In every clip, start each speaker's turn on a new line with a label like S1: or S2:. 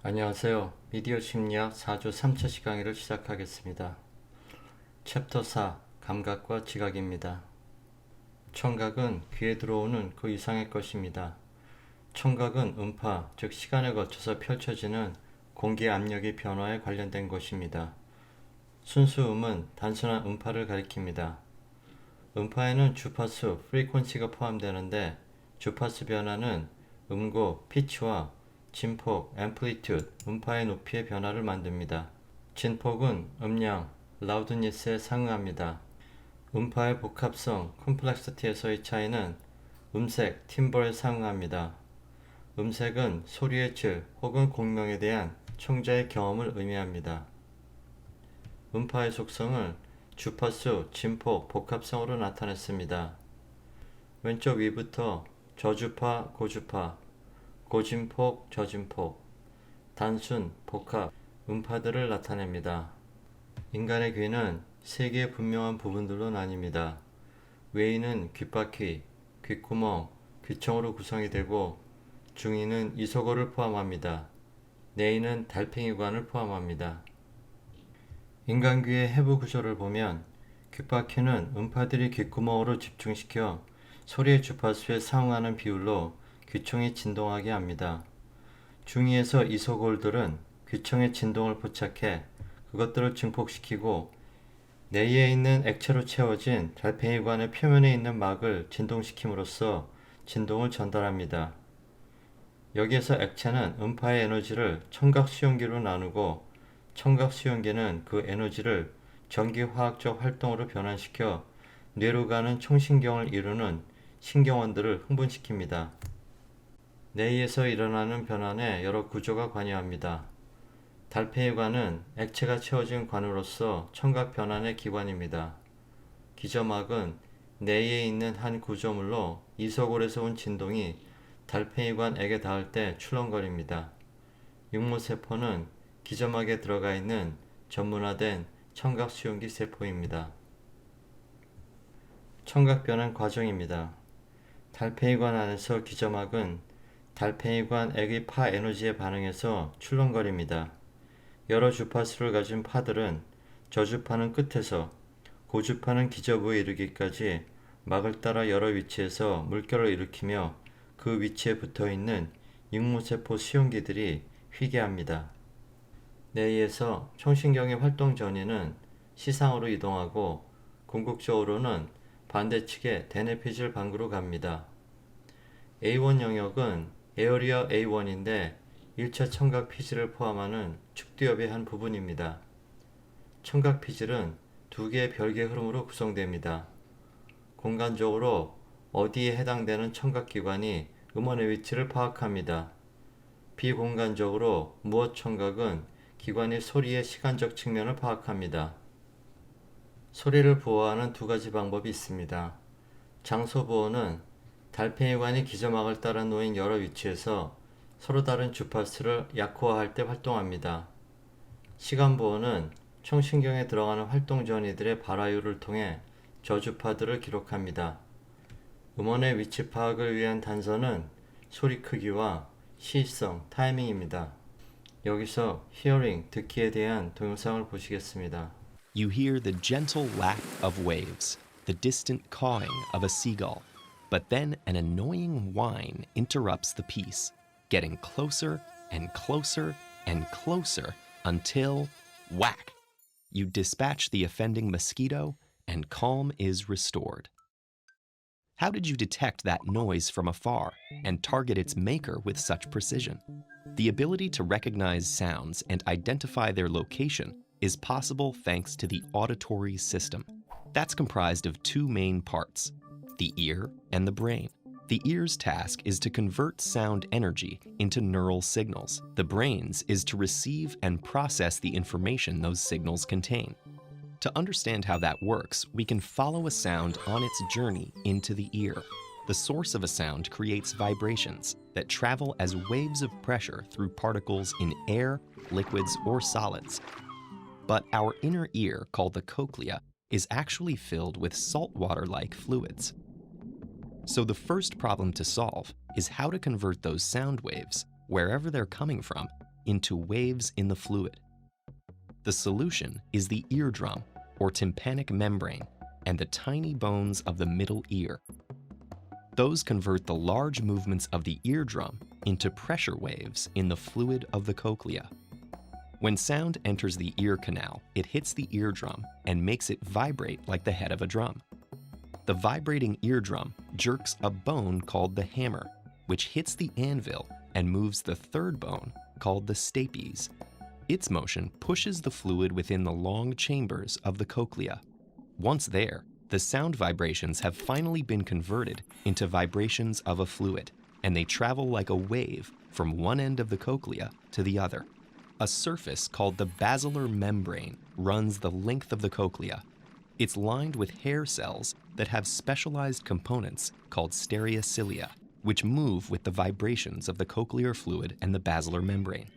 S1: 안녕하세요. 미디어 심리학 4주 3차 시강의를 시작하겠습니다. 챕터 4 감각과 지각입니다. 청각은 귀에 들어오는 그 이상의 것입니다. 청각은 음파, 즉 시간에 거쳐서 펼쳐지는 공기 압력의 변화에 관련된 것입니다. 순수음은 단순한 음파를 가리킵니다. 음파에는 주파수, 프리퀀시가 포함되는데 주파수 변화는 음고, 피치와 진폭, 앰플리튜드, 음파의 높이의 변화를 만듭니다. 진폭은 음량, 라우드니스에 상응합니다. 음파의 복합성, 컴플렉시티에서의 차이는 음색, 팀벌에 상응합니다. 음색은 소리의 질 혹은 공명에 대한 청자의 경험을 의미합니다. 음파의 속성을 주파수, 진폭, 복합성으로 나타냈습니다. 왼쪽 위부터 저주파, 고주파, 고진폭, 저진폭, 단순, 복합, 음파들을 나타냅니다. 인간의 귀는 세 개의 분명한 부분들로 나뉩니다. 외위는 귓바퀴, 귓구멍, 귀청으로 구성이 되고 중위는 이소골을 포함합니다. 내위는 달팽이관을 포함합니다. 인간 귀의 해부 구조를 보면 귓바퀴는 음파들이 귓구멍으로 집중시켜 소리의 주파수에 상응하는 비율로 귀청이 진동하게 합니다. 중위에서 이소골들은 귀청의 진동을 포착해 그것들을 증폭시키고 내위에 있는 액체로 채워진 달팽이관의 표면에 있는 막을 진동시킴으로써 진동을 전달합니다. 여기에서 액체는 음파의 에너지를 청각수용기로 나누고 청각수용기는 그 에너지를 전기화학적 활동으로 변환시켜 뇌로 가는 총신경을 이루는 신경원들을 흥분시킵니다. 뇌에서 일어나는 변환에 여러 구조가 관여합니다. 달팽이관은 액체가 채워진 관으로서 청각 변환의 기관입니다. 기저막은 뇌에 있는 한 구조물로 이소골에서 온 진동이 달팽이관액에 닿을 때 출렁거립니다. 육모세포는 기저막에 들어가 있는 전문화된 청각수용기 세포입니다. 청각 변환 과정입니다. 달팽이관 안에서 기저막은 달팽이관 액의 파 에너지에 반응해서 출렁거립니다. 여러 주파수를 가진 파들은 저주파는 끝에서 고주파는 기저부에 이르기까지 막을 따라 여러 위치에서 물결을 일으키며 그 위치에 붙어있는 육모세포 수용기들이 휘게 합니다. 뇌에서 총신경의 활동 전이는 시상으로 이동하고 궁극적으로는 반대측의 대뇌피질 방구로 갑니다. A1 영역은 에어리어 A1인데 1차 청각 피질을 포함하는 축두엽의 한 부분입니다. 청각 피질은 두 개의 별개 흐름으로 구성됩니다. 공간적으로 어디에 해당되는 청각기관이 음원의 위치를 파악합니다. 비공간적으로 무엇 청각은 기관이 소리의 시간적 측면을 파악합니다. 소리를 부호하는 두 가지 방법이 있습니다. 장소 부호는 달팽이관이 기저막을 따라 놓인 여러 위치에서 서로 다른 주파수를 약호화할 때 활동합니다. 시간 부호는 청신경에 들어가는 활동 전이들의 발화율을 통해 저주파들을 기록합니다. 음원의 위치 파악을 위한 단서는 소리 크기와 시의성, 타이밍입니다. 여기서 hearing, 듣기에 대한 동영상을 보시겠습니다.
S2: You hear the gentle lap of waves, the distant cawing of a seagull, but then an annoying whine interrupts the peace, getting closer and closer and closer until whack! You dispatch the offending mosquito and calm is restored. How did you detect that noise from afar and target its maker with such precision? The ability to recognize sounds and identify their location is possible thanks to the auditory system. That's comprised of two main parts, the ear and the brain. The ear's task is to convert sound energy into neural signals. The brain's is to receive and process the information those signals contain. To understand how that works, we can follow a sound on its journey into the ear. The source of a sound creates vibrations that travel as waves of pressure through particles in air, liquids, or solids. But our inner ear, called the cochlea, is actually filled with saltwater-like fluids. So the first problem to solve is how to convert those sound waves, wherever they're coming from, into waves in the fluid. The solution is the eardrum, or tympanic membrane, and the tiny bones of the middle ear. Those convert the large movements of the eardrum into pressure waves in the fluid of the cochlea. When sound enters the ear canal, it hits the eardrum and makes it vibrate like the head of a drum. The vibrating eardrum jerks a bone called the hammer, which hits the anvil and moves the third bone called the stapes. Its motion pushes the fluid within the long chambers of the cochlea. Once there, the sound vibrations have finally been converted into vibrations of a fluid, and they travel like a wave from one end of the cochlea to the other. A surface called the basilar membrane runs the length of the cochlea. It's lined with hair cells that have specialized components called stereocilia, which move with the vibrations of the cochlear fluid and the basilar membrane.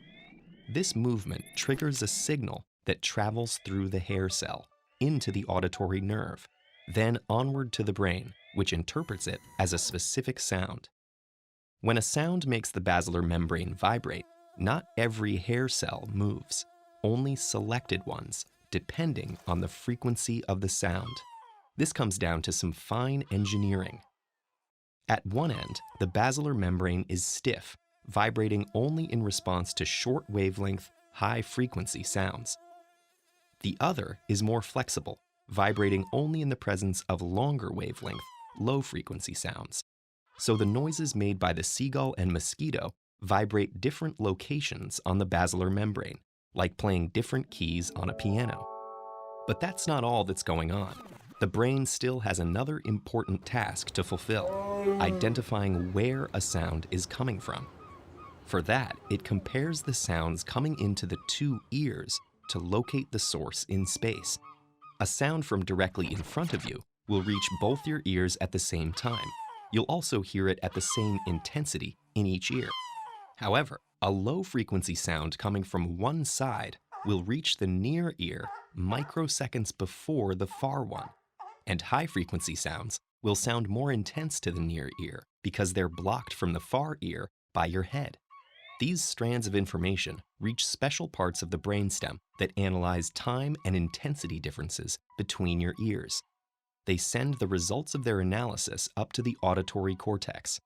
S2: This movement triggers a signal that travels through the hair cell into the auditory nerve, then onward to the brain, which interprets it as a specific sound. When a sound makes the basilar membrane vibrate, not every hair cell moves, only selected ones, depending on the frequency of the sound. This comes down to some fine engineering. At one end, the basilar membrane is stiff, vibrating only in response to short wavelength, high frequency sounds. The other is more flexible, vibrating only in the presence of longer wavelength, low frequency sounds. So the noises made by the seagull and mosquito vibrate different locations on the basilar membrane, like playing different keys on a piano. But that's not all that's going on. The brain still has another important task to fulfill, identifying where a sound is coming from. For that, it compares the sounds coming into the two ears to locate the source in space. A sound from directly in front of you will reach both your ears at the same time. You'll also hear it at the same intensity in each ear. However, a low-frequency sound coming from one side will reach the near ear microseconds before the far one, and high-frequency sounds will sound more intense to the near ear because they're blocked from the far ear by your head. These strands of information reach special parts of the brainstem that analyze time and intensity differences between your ears. They send the results of their analysis up to the auditory cortex.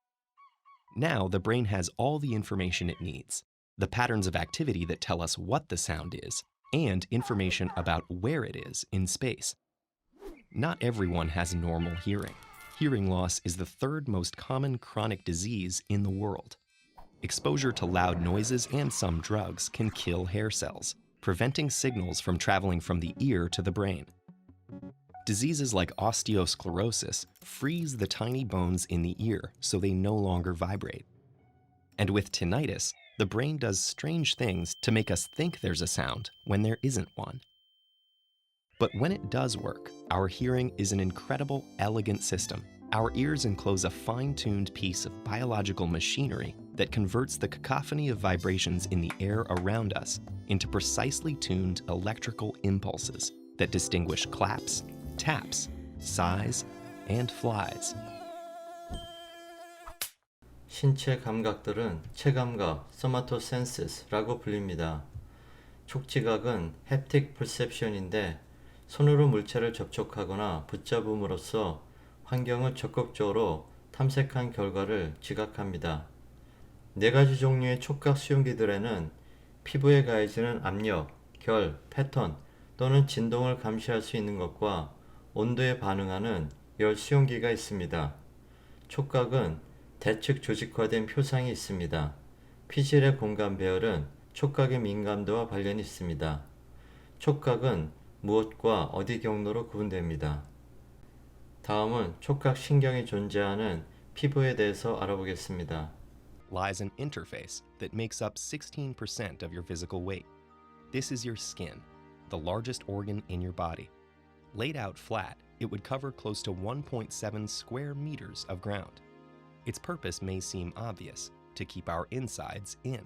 S2: Now the brain has all the information it needs, the patterns of activity that tell us what the sound is, and information about where it is in space. Not everyone has normal hearing. Hearing loss is the third most common chronic disease in the world. Exposure to loud noises and some drugs can kill hair cells, preventing signals from traveling from the ear to the brain. Diseases like osteosclerosis freeze the tiny bones in the ear so they no longer vibrate. And with tinnitus, the brain does strange things to make us think there's a sound when there isn't one. But when it does work, our hearing is an incredible, elegant system. Our ears enclose a fine-tuned piece of biological machinery that converts the cacophony of vibrations in the air around us into precisely tuned electrical impulses that distinguish claps, taps, sighs, and flies.
S1: 신체 감각들은 체감각, 소마토센시스라고 불립니다. 촉지각은 햅틱 퍼셉션인데 손으로 물체를 접촉하거나 붙잡음으로써 환경을 적극적으로 탐색한 결과를 지각합니다. 네 가지 종류의 촉각 수용기들에는 피부에 가해지는 압력, 결, 패턴 또는 진동을 감시할 수 있는 것과 온도에 반응하는 열 수용기가 있습니다. 촉각은 대측 조직화된 표상이 있습니다. 피질의 공간 배열은 촉각의 민감도와 관련이 있습니다. 촉각은 무엇과 어디 경로로 구분됩니다. 다음은 촉각 신경이 존재하는 피부에 대해서 알아보겠습니다.
S2: Lies an interface that makes up 16% of your physical weight. This is your skin, the largest organ in your body. Laid out flat, it would cover close to 1.7 square meters of ground. Its purpose may seem obvious, to keep our insides in.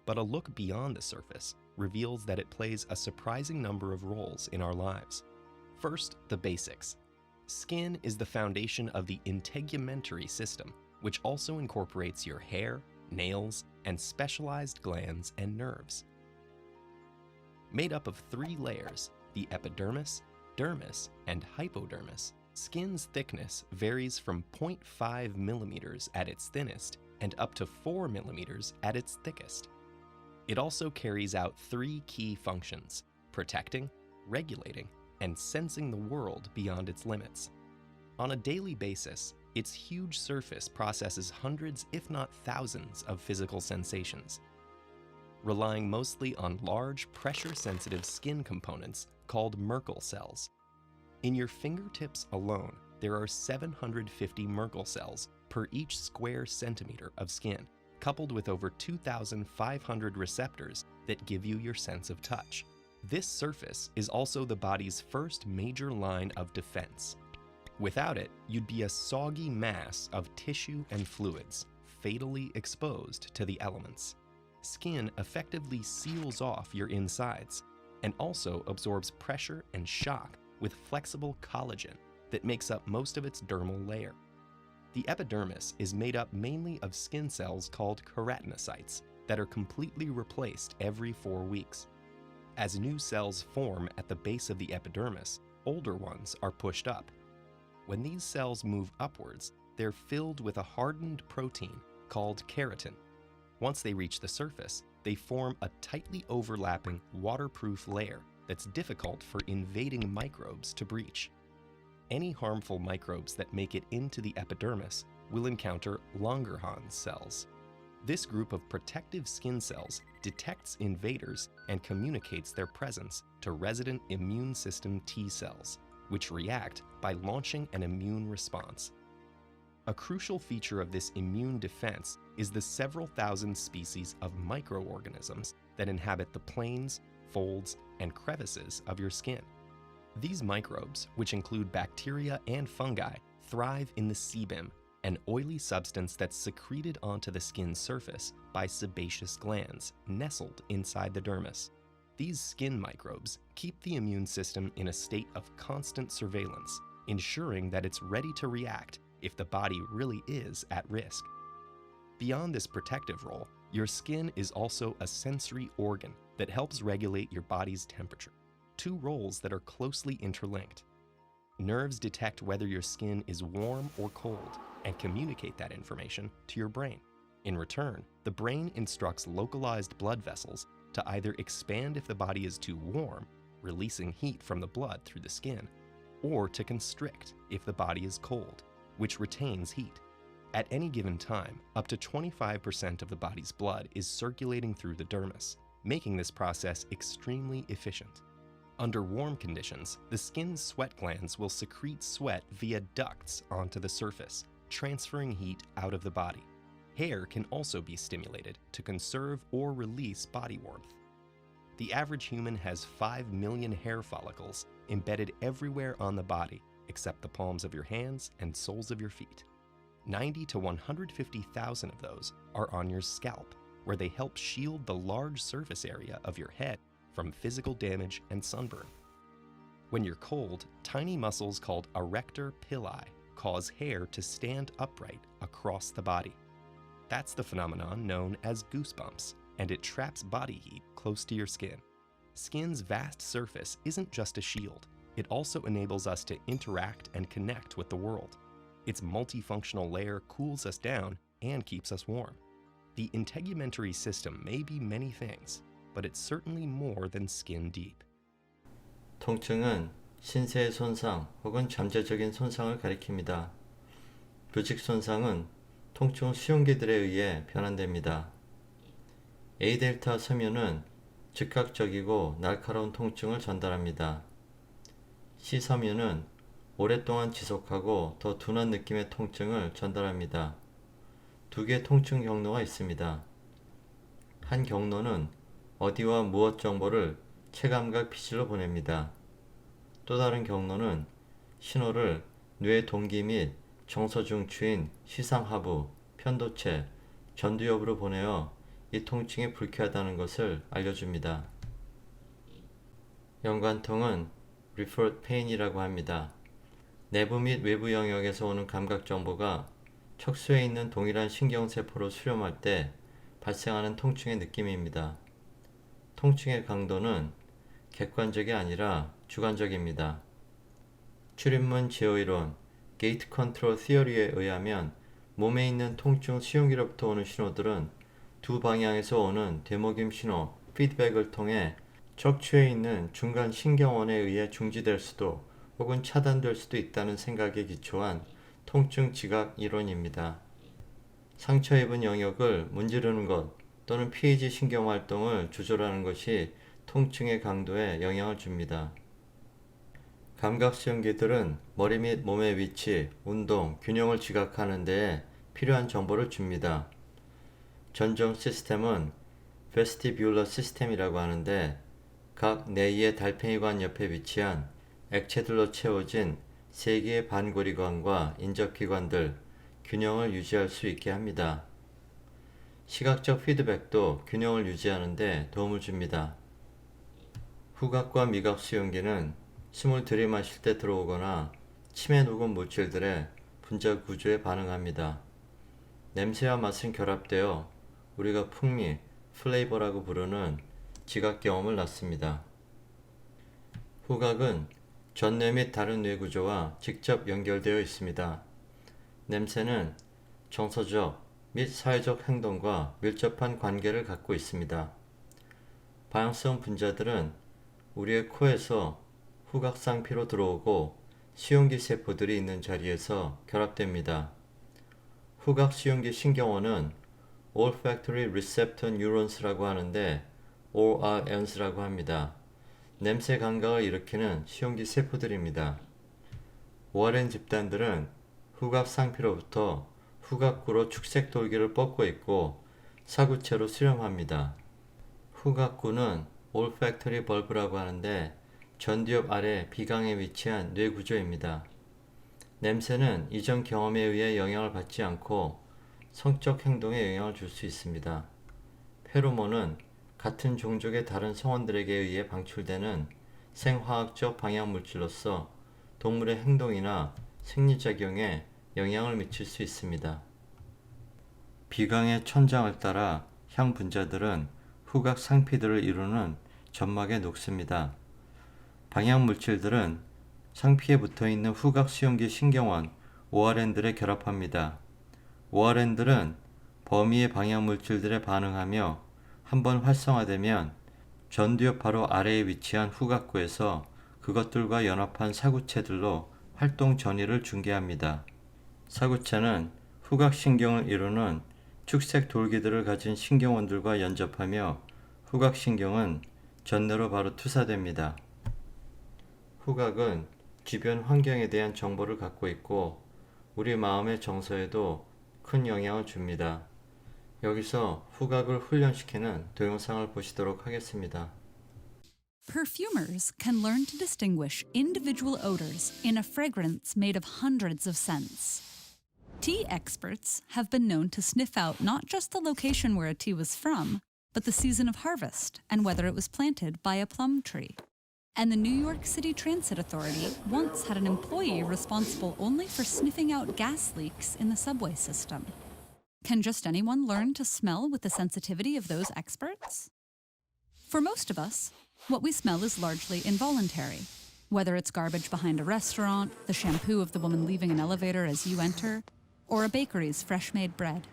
S2: But a look beyond the surface reveals that it plays a surprising number of roles in our lives. First, the basics. Skin is the foundation of the integumentary system, which also incorporates your hair, nails, and specialized glands and nerves. Made up of 3 layers, the epidermis, dermis, and hypodermis, skin's thickness varies from 0.5 millimeters at its thinnest and up to 4 millimeters at its thickest. It also carries out 3 key functions: protecting, regulating, and sensing the world beyond its limits. On a daily basis, its huge surface processes hundreds, if not thousands, of physical sensations, relying mostly on large, pressure-sensitive skin components called Merkel cells. In your fingertips alone, there are 750 Merkel cells per each square centimeter of skin, coupled with over 2,500 receptors that give you your sense of touch. This surface is also the body's first major line of defense. Without it, you'd be a soggy mass of tissue and fluids, fatally exposed to the elements. Skin effectively seals off your insides and also absorbs pressure and shock with flexible collagen that makes up most of its dermal layer. The epidermis is made up mainly of skin cells called keratinocytes that are completely replaced every 4 weeks. As new cells form at the base of the epidermis, older ones are pushed up. When these cells move upwards, they're filled with a hardened protein called keratin. Once they reach the surface, they form a tightly overlapping, waterproof layer that's difficult for invading microbes to breach. Any harmful microbes that make it into the epidermis will encounter Langerhans cells. This group of protective skin cells detects invaders and communicates their presence to resident immune system T cells, which react by launching an immune response. A crucial feature of this immune defense is the several thousand species of microorganisms that inhabit the planes, folds, and crevices of your skin. These microbes, which include bacteria and fungi, thrive in the sebum, an oily substance that's secreted onto the skin's surface by sebaceous glands nestled inside the dermis. These skin microbes keep the immune system in a state of constant surveillance, ensuring that it's ready to react if the body really is at risk. Beyond this protective role, your skin is also a sensory organ that helps regulate your body's temperature, 2 roles that are closely interlinked. Nerves detect whether your skin is warm or cold and communicate that information to your brain. In return, the brain instructs localized blood vessels to either expand if the body is too warm, releasing heat from the blood through the skin, or to constrict if the body is cold, which retains heat. At any given time, up to 25% of the body's blood is circulating through the dermis, making this process extremely efficient. Under warm conditions, the skin's sweat glands will secrete sweat via ducts onto the surface, transferring heat out of the body. Hair can also be stimulated to conserve or release body warmth. The average human has 5 million hair follicles embedded everywhere on the body except the palms of your hands and soles of your feet. 90 to 150,000 of those are on your scalp, where they help shield the large surface area of your head from physical damage and sunburn. When you're cold, tiny muscles called arrector pili cause hair to stand upright across the body. That's the phenomenon known as goosebumps, and it traps body heat close to your skin. Skin's vast surface isn't just a shield, it also enables us to interact and connect with the world. Its multifunctional layer cools us down and keeps us warm. The integumentary system may be many things, but it's certainly more than skin deep.
S1: 통증은 신체의 손상 혹은 잠재적인 손상을 가리킵니다. 조직 손상은 통증 수용기들에 의해 변환됩니다. A델타 섬유는 즉각적이고 날카로운 통증을 전달합니다. C 섬유는 오랫동안 지속하고 더 둔한 느낌의 통증을 전달합니다. 2개의 통증 경로가 있습니다. 한 경로는 어디와 무엇 정보를 체감각 피질로 보냅니다. 또 다른 경로는 신호를 뇌 동기 및 정서중추인 시상하부, 편도체, 전두엽으로 보내어 이 통증이 불쾌하다는 것을 알려줍니다. 연관통은 referred pain이라고 합니다. 내부 및 외부 영역에서 오는 감각 정보가 척수에 있는 동일한 신경세포로 수렴할 때 발생하는 통증의 느낌입니다. 통증의 강도는 객관적이 아니라 주관적입니다. 출입문 제어이론 게이트 컨트롤 시어리에 의하면 몸에 있는 통증 수용기로부터 오는 신호들은 두 방향에서 오는 되먹임 신호 피드백을 통해 척추에 있는 중간 신경원에 의해 중지될 수도 혹은 차단될 수도 있다는 생각에 기초한 통증 지각 이론입니다. 상처 입은 영역을 문지르는 것 또는 피해지 신경 활동을 조절하는 것이 통증의 강도에 영향을 줍니다. 감각 수용기들은 머리 및 몸의 위치, 운동, 균형을 지각하는 데에 필요한 정보를 줍니다. 전정 시스템은 베스티뷸러 시스템이라고 하는데 각 내이의 달팽이관 옆에 위치한 액체들로 채워진 3개의 반고리관과 인접기관들, 균형을 유지할 수 있게 합니다. 시각적 피드백도 균형을 유지하는 데 도움을 줍니다. 후각과 미각 수용기는 숨을 들이마실 때 들어오거나 침에 녹은 물질들의 분자 구조에 반응합니다. 냄새와 맛은 결합되어 우리가 풍미, 플레이버라고 부르는 지각 경험을 낳습니다. 후각은 전뇌 및 다른 뇌 구조와 직접 연결되어 있습니다. 냄새는 정서적 및 사회적 행동과 밀접한 관계를 갖고 있습니다. 방향성 분자들은 우리의 코에서 후각상피로 들어오고 수용기 세포들이 있는 자리에서 결합됩니다. 후각 수용기 신경원은 Olfactory Receptor Neurons라고 하는데 ORNs라고 합니다. 냄새 감각을 일으키는 수용기 세포들입니다. ORN 집단들은 후각 상피로부터 후각구로 축색 돌기를 뻗고 있고 사구체로 수렴합니다. 후각구는 올팩터리 벌브라고 하는데 전두엽 아래 비강에 위치한 뇌 구조입니다. 냄새는 이전 경험에 의해 영향을 받지 않고 성적 행동에 영향을 줄 수 있습니다. 페로몬은 같은 종족의 다른 성원들에게 의해 방출되는 생화학적 방향물질로서 동물의 행동이나 생리작용에 영향을 미칠 수 있습니다. 비강의 천장을 따라 향 분자들은 후각 상피들을 이루는 점막에 녹습니다. 방향물질들은 상피에 붙어있는 후각 수용기 신경원 ORN들에 결합합니다. ORN들은 범위의 방향물질들에 반응하며 한번 활성화되면 전두엽 바로 아래에 위치한 후각구에서 그것들과 연합한 사구체들로 활동 전이를 중개합니다. 사구체는 후각신경을 이루는 축색 돌기들을 가진 신경원들과 연접하며 후각신경은 전뇌로 바로 투사됩니다. 후각은 주변 환경에 대한 정보를 갖고 있고 우리 마음의 정서에도 큰 영향을 줍니다. 여기서 후각을 훈련시키는 동영상을 보시도록 하겠습니다.
S3: Perfumers can learn to distinguish individual odors in a fragrance made of hundreds of scents. Tea experts have been known to sniff out not just the location where a tea was from, but the season of harvest and whether it was planted by a plum tree. And the New York City Transit Authority once had an employee responsible only for sniffing out gas leaks in the subway system. Can just anyone learn to smell with the sensitivity of those experts? For most of us, what we smell is largely involuntary. Whether it's garbage behind a restaurant, the shampoo of the woman leaving an elevator as you enter, or a bakery's fresh-made bread.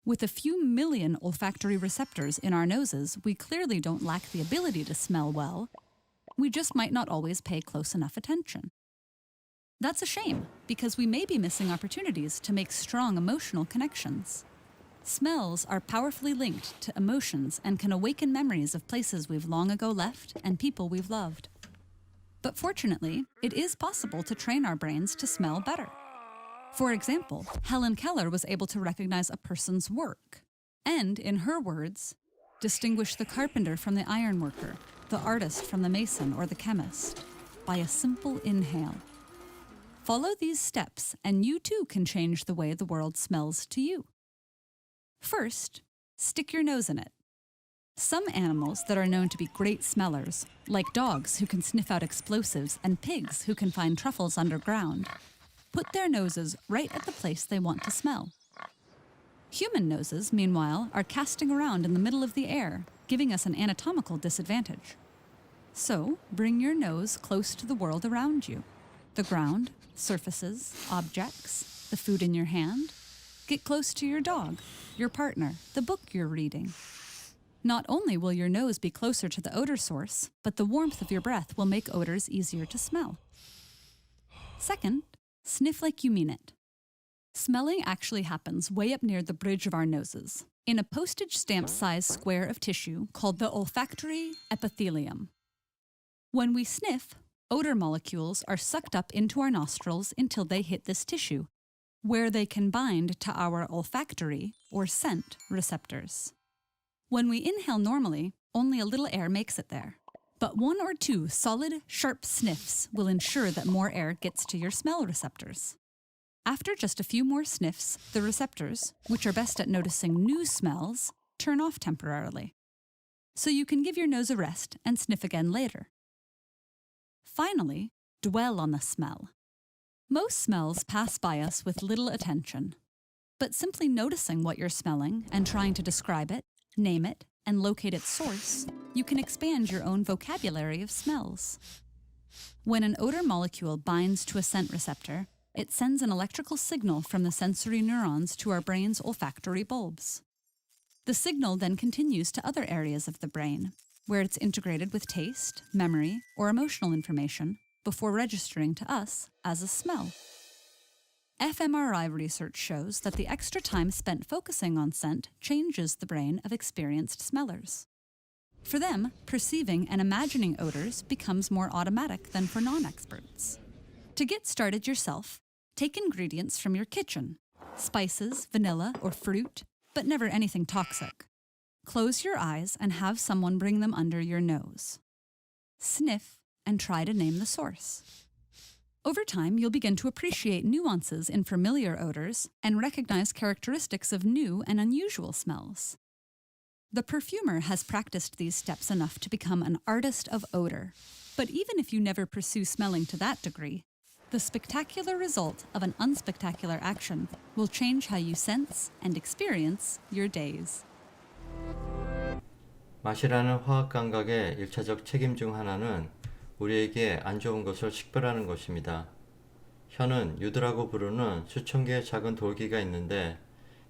S3: With a few million olfactory receptors in our noses, we clearly don't lack the ability to smell well. We just might not always pay close enough attention. That's a shame, because we may be missing opportunities to make strong emotional connections. Smells are powerfully linked to emotions and can awaken memories of places we've long ago left and people we've loved. But fortunately, it is possible to train our brains to smell better. For example, Helen Keller was able to recognize a person's work and, in her words, distinguish the carpenter from the ironworker, the artist from the mason or the chemist, by a simple inhale. Follow these steps and you too can change the way the world smells to you. First, stick your nose in it. Some animals that are known to be great smellers, like dogs who can sniff out explosives and pigs who can find truffles underground, put their noses right at the place they want to smell. Human noses, meanwhile, are casting around in the middle of the air, giving us an anatomical disadvantage. So, bring your nose close to the world around you. The ground, surfaces, objects, the food in your hand. Get close to your dog, your partner, the book you're reading. Not only will your nose be closer to the odor source, but the warmth of your breath will make odors easier to smell. Second, sniff like you mean it. Smelling actually happens way up near the bridge of our noses, in a postage stamp-sized square of tissue called the olfactory epithelium. When we sniff, odor molecules are sucked up into our nostrils until they hit this tissue, where they can bind to our olfactory, or scent, receptors. When we inhale normally, only a little air makes it there. But 1 or 2 solid, sharp sniffs will ensure that more air gets to your smell receptors. After just a few more sniffs, the receptors, which are best at noticing new smells, turn off temporarily. So you can give your nose a rest and sniff again later. Finally, dwell on the smell. Most smells pass by us with little attention. But simply noticing what you're smelling and trying to describe it, name it, and locate its source, you can expand your own vocabulary of smells. When an odor molecule binds to a scent receptor, it sends an electrical signal from the sensory neurons to our brain's olfactory bulbs. The signal then continues to other areas of the brain, where it's integrated with taste, memory, or emotional information before registering to us as a smell. fMRI research shows that the extra time spent focusing on scent changes the brain of experienced smellers. For them, perceiving and imagining odors becomes more automatic than for non-experts. To get started yourself, take ingredients from your kitchen, spices, vanilla, or fruit, but never anything toxic. Close your eyes and have someone bring them under your nose. Sniff and try to name the source. Over time, you'll begin to appreciate nuances in familiar odors and recognize characteristics of new and unusual smells. The perfumer has practiced these steps enough to become an artist of odor. But even if you never pursue smelling to that degree, the spectacular result of an unspectacular action will change how you sense and experience your days.
S1: 맛이라는 화학 감각의 1차적 책임 중 하나는 우리에게 안 좋은 것을 식별하는 것입니다. 혀는 유두라고 부르는 수천 개의 작은 돌기가 있는데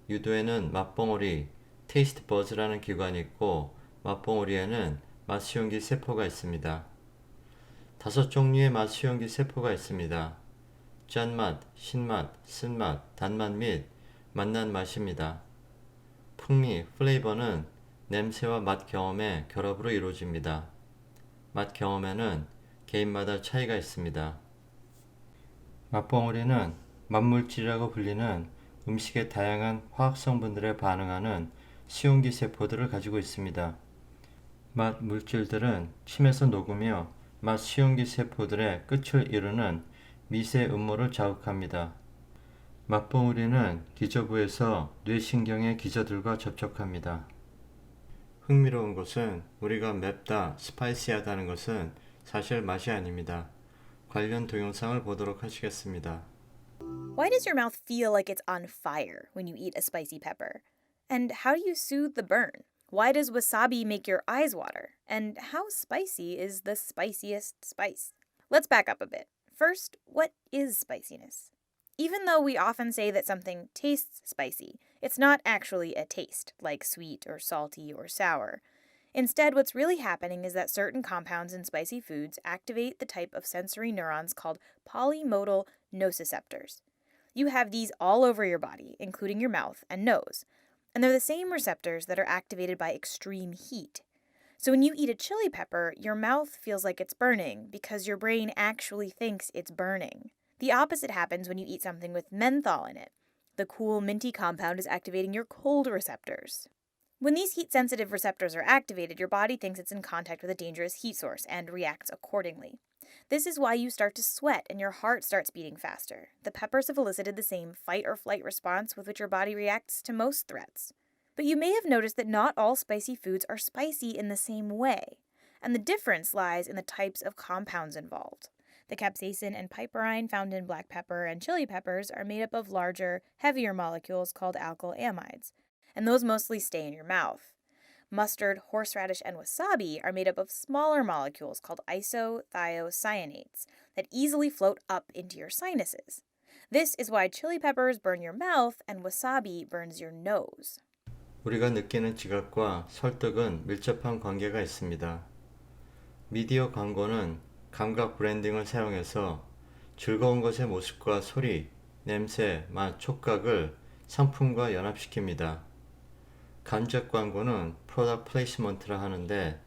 S1: 유두에는 맛봉오리, 테이스트 버즈라는 기관이 있고 맛봉오리에는 맛수용기 세포가 있습니다. 5종류의 맛수용기 세포가 있습니다. 짠맛, 신맛, 쓴맛, 단맛 및 맛난 맛입니다. 풍미, 플레이버는 냄새와 맛 경험의 결합으로 이루어집니다. 맛 경험에는 개인마다 차이가 있습니다. 맛봉오리는 맛물질이라고 불리는 음식의 다양한 화학 성분들에 반응하는 수용기 세포들을 가지고 있습니다. 맛 물질들은 침에서 녹으며 맛 수용기 세포들의 끝을 이루는 미세 음모를 자극합니다. 맛봉오리는 기저부에서 뇌신경의 기저들과 접촉합니다. 흥미로운 것은 우리가 맵다, 스파이시하다는 것은 사실 맛이 아닙니다. 관련 동영상을 보도록 하시겠습니다.
S4: Why does your mouth feel like it's on fire when you eat a spicy pepper? And how do you soothe the burn? Why does wasabi make your eyes water? And how spicy is the spiciest spice? Let's back up a bit. First, what is spiciness? Even though we often say that something tastes spicy, it's not actually a taste, like sweet or salty or sour. Instead, what's really happening is that certain compounds in spicy foods activate the type of sensory neurons called polymodal nociceptors. You have these all over your body, including your mouth and nose, and they're the same receptors that are activated by extreme heat. So when you eat a chili pepper, your mouth feels like it's burning because your brain actually thinks it's burning. The opposite happens when you eat something with menthol in it. The cool, minty compound is activating your cold receptors. When these heat-sensitive receptors are activated, your body thinks it's in contact with a dangerous heat source and reacts accordingly. This is why you start to sweat and your heart starts beating faster. The peppers have elicited the same fight-or-flight response with which your body reacts to most threats. But you may have noticed that not all spicy foods are spicy in the same way, and the difference lies in the types of compounds involved. The capsaicin and piperine found in black pepper and chili peppers are made up of larger, heavier molecules called alkyl amides, and those mostly stay in your mouth. Mustard, horseradish, and wasabi are made up of smaller molecules called isothiocyanates that easily float up into your sinuses. This is why chili peppers burn your mouth and wasabi burns your nose.
S1: 우리가 느끼는 지각과 설득은 밀접한 관계가 있습니다. 미디어 광고는 감각 브랜딩을 사용해서 즐거운 것의 모습과 소리, 냄새, 맛, 촉각을 상품과 연합시킵니다. 간접 광고는 프로덕트 플레이스먼트라 하는데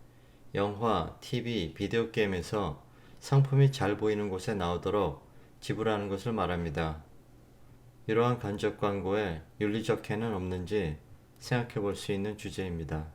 S1: 영화, TV, 비디오 게임에서 상품이 잘 보이는 곳에 나오도록 지불하는 것을 말합니다. 이러한 간접 광고에 윤리적 해는 없는지 생각해 볼 수 있는 주제입니다.